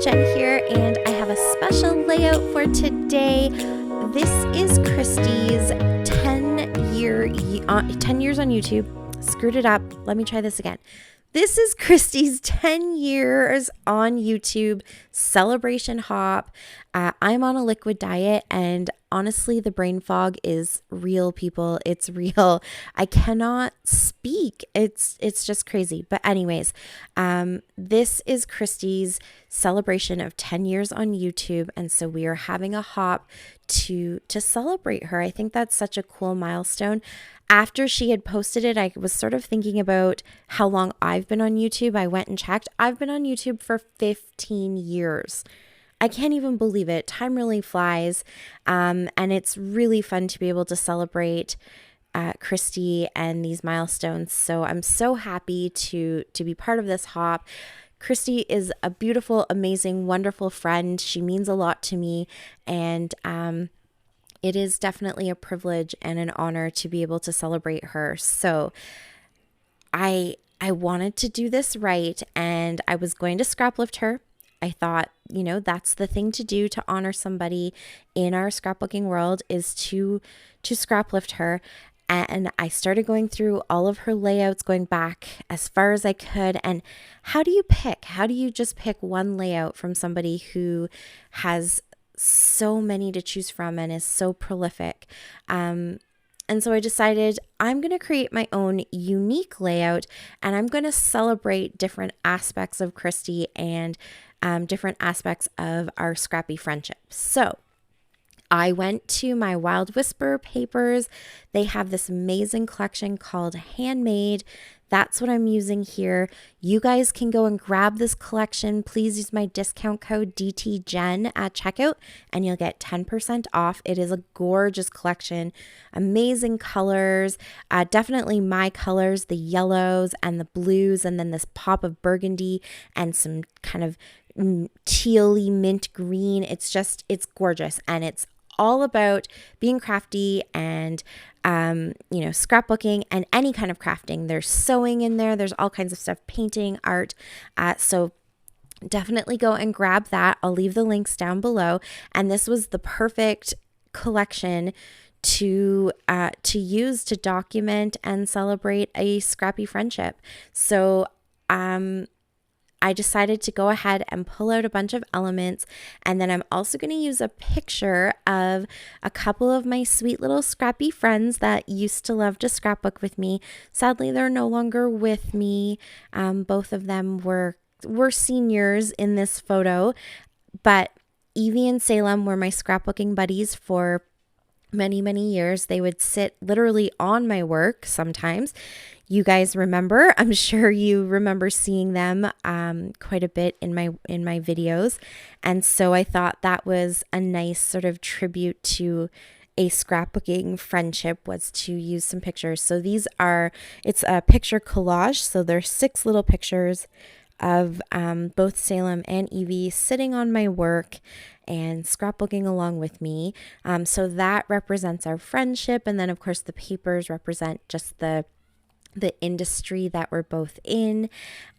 Jen here, and I have a special layout for today. This is Christy's 10 years on YouTube. Screwed it up. Let me try this again. This is Christy's 10 years on YouTube celebration hop. I'm on a liquid diet, and honestly, the brain fog is real, people. It's real. I cannot speak. It's just crazy. But anyways, this is Christy's celebration of 10 years on YouTube, and so we are having a hop to celebrate her. I think that's such a cool milestone. After she had posted it, I was sort of thinking about how long I've been on YouTube. I went and checked. I've been on YouTube for 15 years. I can't even believe it. Time really flies. And it's really fun to be able to celebrate Christy and these milestones. So I'm so happy to be part of this hop. Christy is a beautiful, amazing, wonderful friend. She means a lot to me. And it is definitely a privilege and an honor to be able to celebrate her. So I wanted to do this right, and I was going to scrap lift her. I thought, that's the thing to do to honor somebody in our scrapbooking world, is to scrap lift her. And I started going through all of her layouts, going back as far as I could. And how do you pick? How do you just pick one layout from somebody who has so many to choose from and is so prolific? And so I decided I'm going to create my own unique layout, and I'm going to celebrate different aspects of Christy and different aspects of our scrappy friendship. So I went to my Wild Whisper papers. They have this amazing collection called Handmade. That's what I'm using here. You guys can go and grab this collection. Please use my discount code DTGen at checkout, and you'll get 10% off. It is a gorgeous collection, amazing colors, definitely my colors, the yellows and the blues, and then this pop of burgundy and some kind of tealy mint green. It's gorgeous, and it's all about being crafty and scrapbooking and any kind of crafting. There's sewing in there. There's all kinds of stuff, painting, art. So definitely go and grab that. I'll leave the links down below. And this was the perfect collection to use to document and celebrate a scrappy friendship. So I decided to go ahead and pull out a bunch of elements, and then I'm also going to use a picture of a couple of my sweet little scrappy friends that used to love to scrapbook with me. Sadly, they're no longer with me. Both of them were seniors in this photo, but Evie and Salem were my scrapbooking buddies for many, many years. They would sit literally on my work sometimes. You guys remember, I'm sure you remember seeing them quite a bit in my videos. And so I thought that was a nice sort of tribute to a scrapbooking friendship, was to use some pictures. So it's a picture collage. So there's 6 little pictures of both Salem and Evie sitting on my work and scrapbooking along with me. So that represents our friendship. And then of course the papers represent just the industry that we're both in.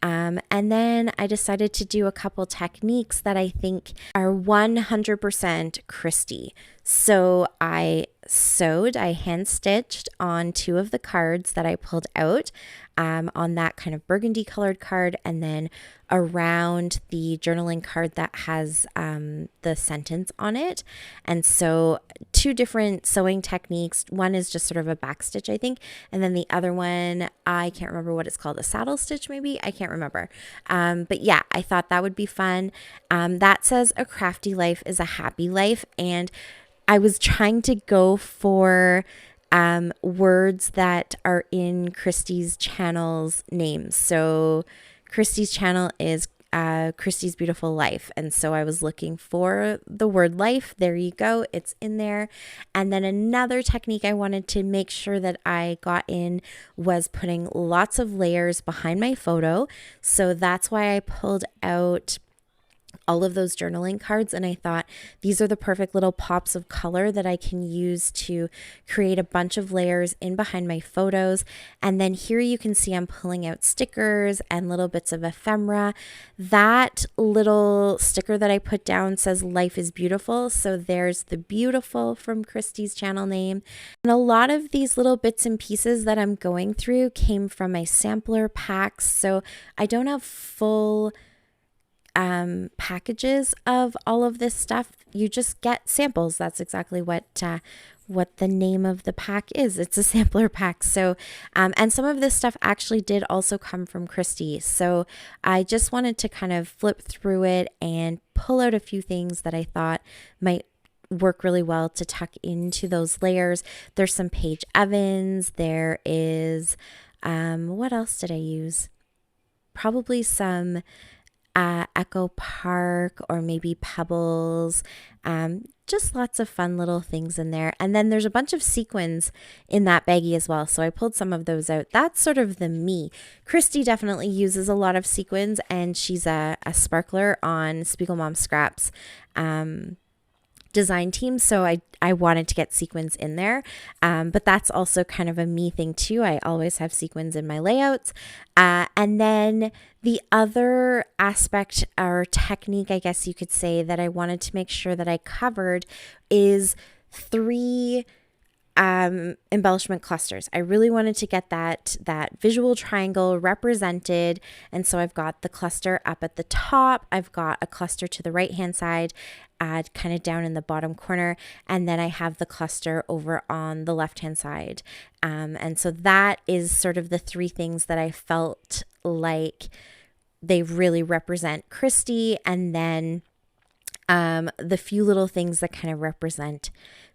And then I decided to do a couple techniques that I think are 100% Christy. So I hand stitched on 2 of the cards that I pulled out on that kind of burgundy colored card, and then around the journaling card that has the sentence on it. And so 2 different sewing techniques. One is just sort of a back stitch, I think. And then the other one, I can't remember what it's called, a saddle stitch maybe? I can't remember. But yeah, I thought that would be fun. That says a crafty life is a happy life. And I was trying to go for words that are in Christy's channel's names. So Christy's channel is Christy's Beautiful Life. And so I was looking for the word life. There you go. It's in there. And then another technique I wanted to make sure that I got in was putting lots of layers behind my photo. So that's why I pulled out all of those journaling cards, and I thought these are the perfect little pops of color that I can use to create a bunch of layers in behind my photos. And then here you can see I'm pulling out stickers and little bits of ephemera. That little sticker that I put down says life is beautiful, so there's the beautiful from Christy's channel name. And a lot of these little bits and pieces that I'm going through came from my sampler packs, so I don't have full packages of all of this stuff. You just get samples. That's exactly what the name of the pack is. It's a sampler pack. So and some of this stuff actually did also come from Christy, so I just wanted to kind of flip through it and pull out a few things that I thought might work really well to tuck into those layers. There's some Paige Evans. There is what else did I use? Probably some Echo Park or maybe Pebbles, just lots of fun little things in there. And then there's a bunch of sequins in that baggie as well, so I pulled some of those out. That's sort of the me. Christy definitely uses a lot of sequins, and she's a sparkler on SpiegelMom Scraps design team, so I wanted to get sequins in there, but that's also kind of a me thing too. I always have sequins in my layouts. And then the other aspect or technique, I guess you could say, that I wanted to make sure that I covered is 3 embellishment clusters. I really wanted to get that visual triangle represented, and so I've got the cluster up at the top, I've got a cluster to the right hand side, kind of down in the bottom corner, and then I have the cluster over on the left hand side, and so that is sort of the 3 things that I felt like they really represent Christy, and then the few little things that kind of represent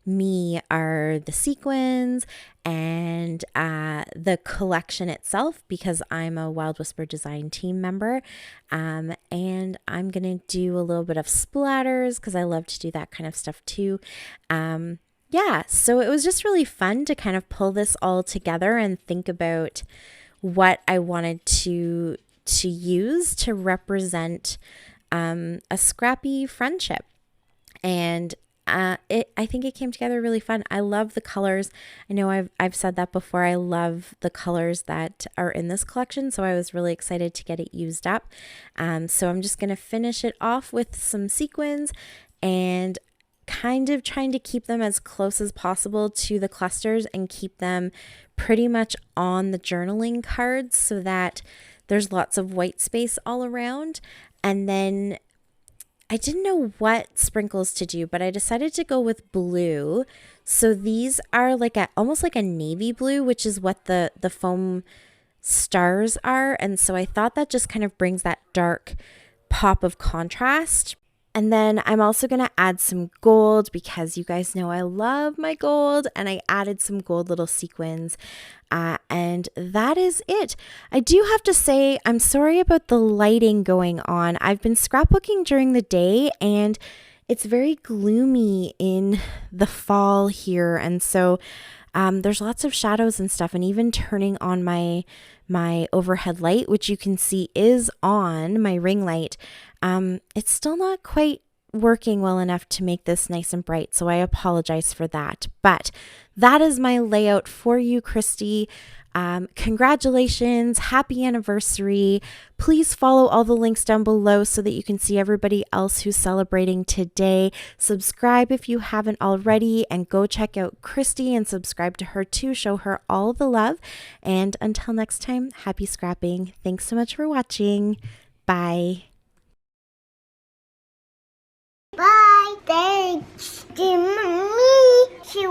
me are the sequins and the collection itself, because I'm a Wild Whisper design team member, and I'm gonna do a little bit of splatters because I love to do that kind of stuff too. Yeah, so it was just really fun to kind of pull this all together and think about what I wanted to use to represent a scrappy friendship. And I think it came together really fun. I love the colors. I know I've said that before. I love the colors that are in this collection, so I was really excited to get it used up. So I'm just going to finish it off with some sequins and kind of trying to keep them as close as possible to the clusters and keep them pretty much on the journaling cards so that there's lots of white space all around. And then I didn't know what sprinkles to do, but I decided to go with blue. So these are like almost like a navy blue, which is what the foam stars are. And so I thought that just kind of brings that dark pop of contrast. And then I'm also going to add some gold because you guys know I love my gold, and I added some gold little sequins. And that is it. I do have to say, I'm sorry about the lighting going on. I've been scrapbooking during the day and it's very gloomy in the fall here. And so there's lots of shadows and stuff, and even turning on my overhead light, which you can see is on, my ring light, it's still not quite working well enough to make this nice and bright, so I apologize for that. But that is my layout for you, Christy. Congratulations, happy anniversary. Please follow all the links down below so that you can see everybody else who's celebrating today. Subscribe if you haven't already, and go check out Christy and subscribe to her too. Show her all the love. And until next time, happy scrapping. Thanks so much for watching. Bye. Bye. Thanks to me. She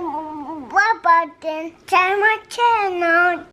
button to my channel.